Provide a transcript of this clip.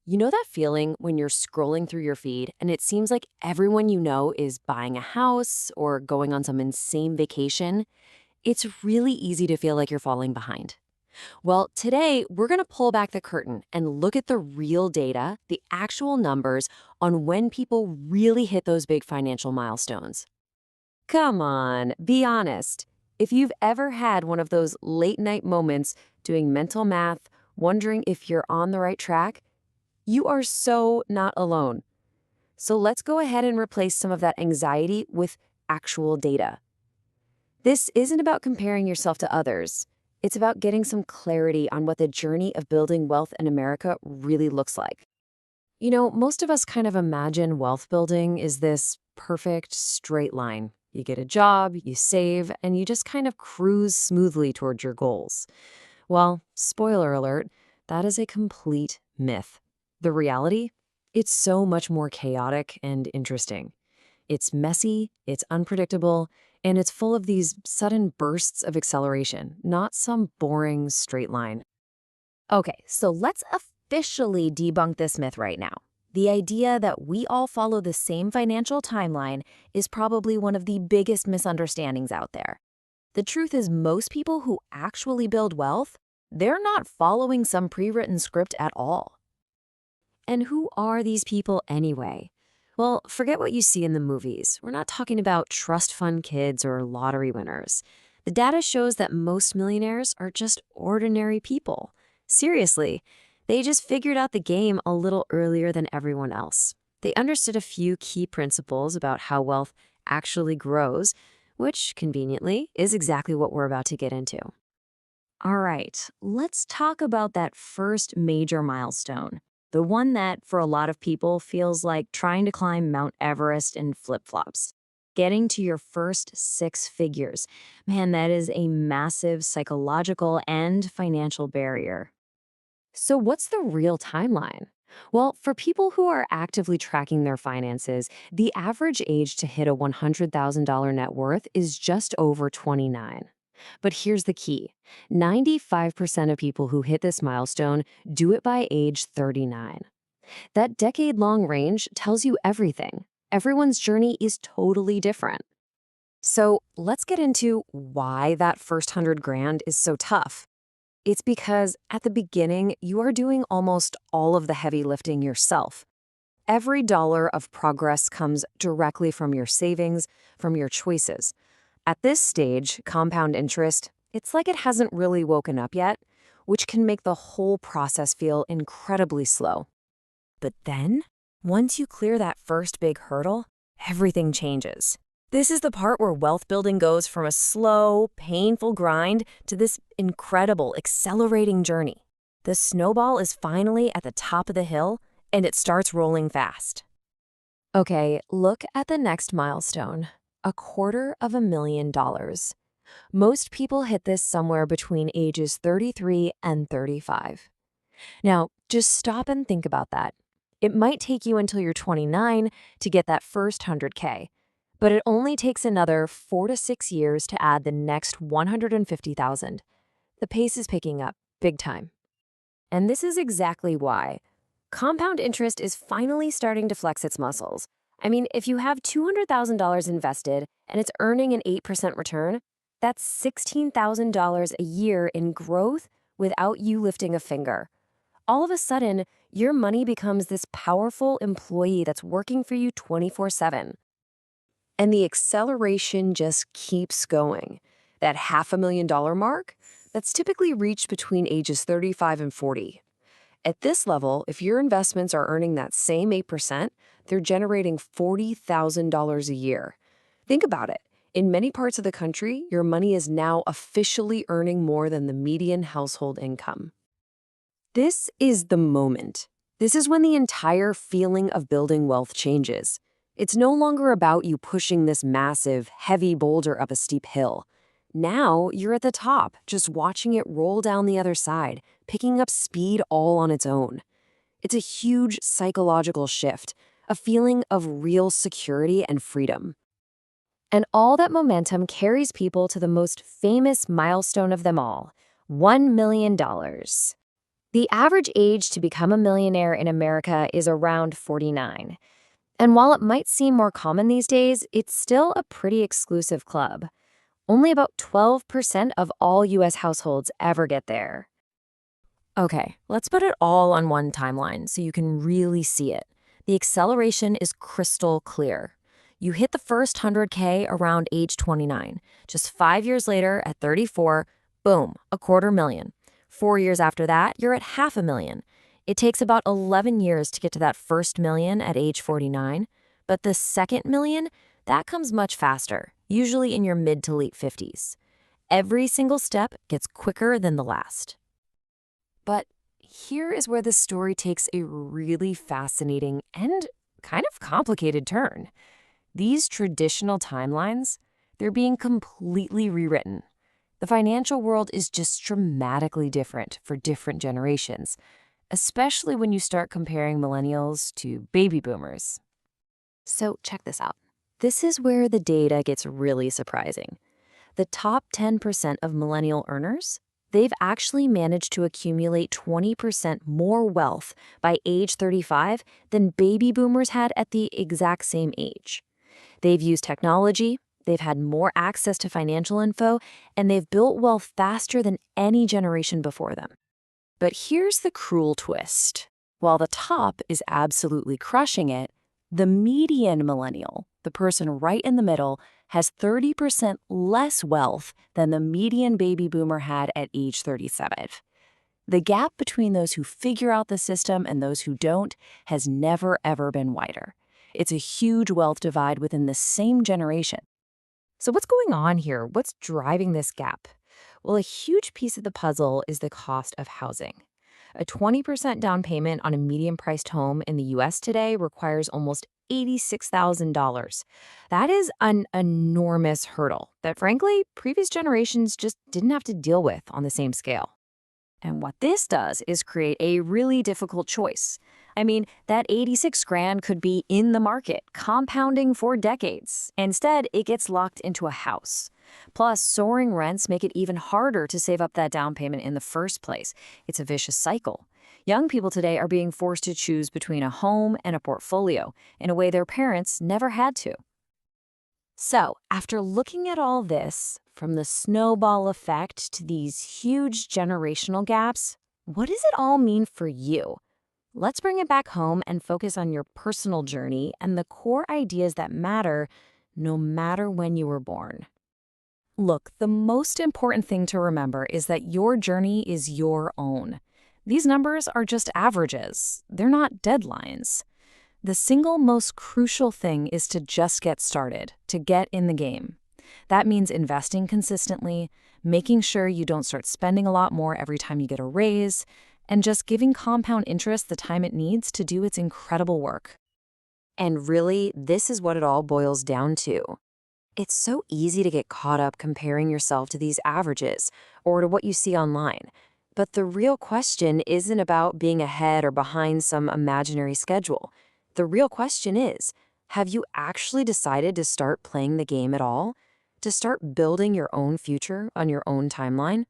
You know that feeling when you're scrolling through your feed and it seems like everyone you know is buying a house or going on some insane vacation? It's really easy to feel like you're falling behind. Well, today we're going to pull back the curtain and look at the real data, the actual numbers on when people really hit those big financial milestones. Come on, be honest. If you've ever had one of those late night moments doing mental math, wondering if you're on the right track, you are so not alone. So let's go ahead and replace some of that anxiety with actual data. This isn't about comparing yourself to others. It's about getting some clarity on what the journey of building wealth in America really looks like. Most of us kind of imagine wealth building is this perfect straight line. You get a job, you save, and you just kind of cruise smoothly towards your goals. Well, spoiler alert, that is a complete myth. The reality? It's so much more chaotic and interesting. It's messy, it's unpredictable, and it's full of these sudden bursts of acceleration, not some boring straight line. Okay, so let's officially debunk this myth right now. The idea that we all follow the same financial timeline is probably one of the biggest misunderstandings out there. The truth is most people who actually build wealth, they're not following some pre-written script at all. And who are these people anyway? Well, forget what you see in the movies. We're not talking about trust fund kids or lottery winners. The data shows that most millionaires are just ordinary people. Seriously, they just figured out the game a little earlier than everyone else. They understood a few key principles about how wealth actually grows, which, conveniently, is exactly what we're about to get into. All right, let's talk about that first major milestone. The one that, for a lot of people, feels like trying to climb Mount Everest in flip-flops. Getting to your first six figures. Man, that is a massive psychological and financial barrier. So, what's the real timeline? Well, for people who are actively tracking their finances, the average age to hit a $100,000 net worth is just over 29. But here's the key: 95% of people who hit this milestone do it by age 39. That decade long range tells you everything. Everyone's journey is totally different. So, let's get into why that first 100 grand is so tough. It's because at the beginning, you are doing almost all of the heavy lifting yourself. Every dollar of progress comes directly from your savings, from your choices. At this stage, compound interest, it's like it hasn't really woken up yet, which can make the whole process feel incredibly slow. But then, once you clear that first big hurdle, everything changes. This is the part where wealth building goes from a slow, painful grind to this incredible, accelerating journey. The snowball is finally at the top of the hill, and it starts rolling fast. Okay, look at the next milestone: $250,000. Most people hit this somewhere between ages 33 and 35. Now, just stop and think about that. It might take you until you're 29 to get that first 100K. But it only takes another 4 to 6 years to add the next 150,000. The pace is picking up big time. And this is exactly why compound interest is finally starting to flex its muscles. I mean, if you have $200,000 invested and it's earning an 8% return, that's $16,000 a year in growth without you lifting a finger. All of a sudden, your money becomes this powerful employee that's working for you 24/7. And the acceleration just keeps going. That $500,000 mark, that's typically reached between ages 35 and 40. At this level, if your investments are earning that same 8%, they're generating $40,000 a year. Think about it. In many parts of the country, your money is now officially earning more than the median household income. This is the moment. This is when the entire feeling of building wealth changes. It's no longer about you pushing this massive, heavy boulder up a steep hill. Now you're at the top, just watching it roll down the other side, picking up speed all on its own. It's a huge psychological shift, a feeling of real security and freedom. And all that momentum carries people to the most famous milestone of them all: $1 million. The average age to become a millionaire in America is around 49. And while it might seem more common these days, it's still a pretty exclusive club. Only about 12% of all US households ever get there. Okay, let's put it all on one timeline so you can really see it. The acceleration is crystal clear. You hit the first 100K around age 29. Just 5 years later, at 34, boom, a quarter million. 4 years after that, you're at half a million. It takes about 11 years to get to that first million at age 49. But the second million, that comes much faster, usually in your mid to late 50s. Every single step gets quicker than the last. But here is where the story takes a really fascinating and kind of complicated turn. These traditional timelines, they're being completely rewritten. The financial world is just dramatically different for different generations, especially when you start comparing millennials to baby boomers. So check this out. This is where the data gets really surprising. The top 10% of millennial earners, they've actually managed to accumulate 20% more wealth by age 35 than baby boomers had at the exact same age. They've used technology, they've had more access to financial info, and they've built wealth faster than any generation before them. But here's the cruel twist. While the top is absolutely crushing it, the median millennial, the person right in the middle, has 30% less wealth than the median baby boomer had at age 37. The gap between those who figure out the system and those who don't has never, ever been wider. It's a huge wealth divide within the same generation. So what's going on here? What's driving this gap? Well, a huge piece of the puzzle is the cost of housing. A 20% down payment on a medium-priced home in the US today requires almost $86,000. That is an enormous hurdle that, frankly, previous generations just didn't have to deal with on the same scale. And what this does is create a really difficult choice. I mean, that 86 grand could be in the market, compounding for decades. Instead, it gets locked into a house. Plus, soaring rents make it even harder to save up that down payment in the first place. It's a vicious cycle. Young people today are being forced to choose between a home and a portfolio in a way their parents never had to. So, after looking at all this, from the snowball effect to these huge generational gaps, what does it all mean for you? Let's bring it back home and focus on your personal journey and the core ideas that matter no matter when you were born. Look, the most important thing to remember is that your journey is your own. These numbers are just averages. They're not deadlines. The single most crucial thing is to just get started, to get in the game. That means investing consistently, making sure you don't start spending a lot more every time you get a raise, and just giving compound interest the time it needs to do its incredible work. And really, this is what it all boils down to. It's so easy to get caught up comparing yourself to these averages or to what you see online. But the real question isn't about being ahead or behind some imaginary schedule. The real question is, have you actually decided to start playing the game at all? To start building your own future on your own timeline?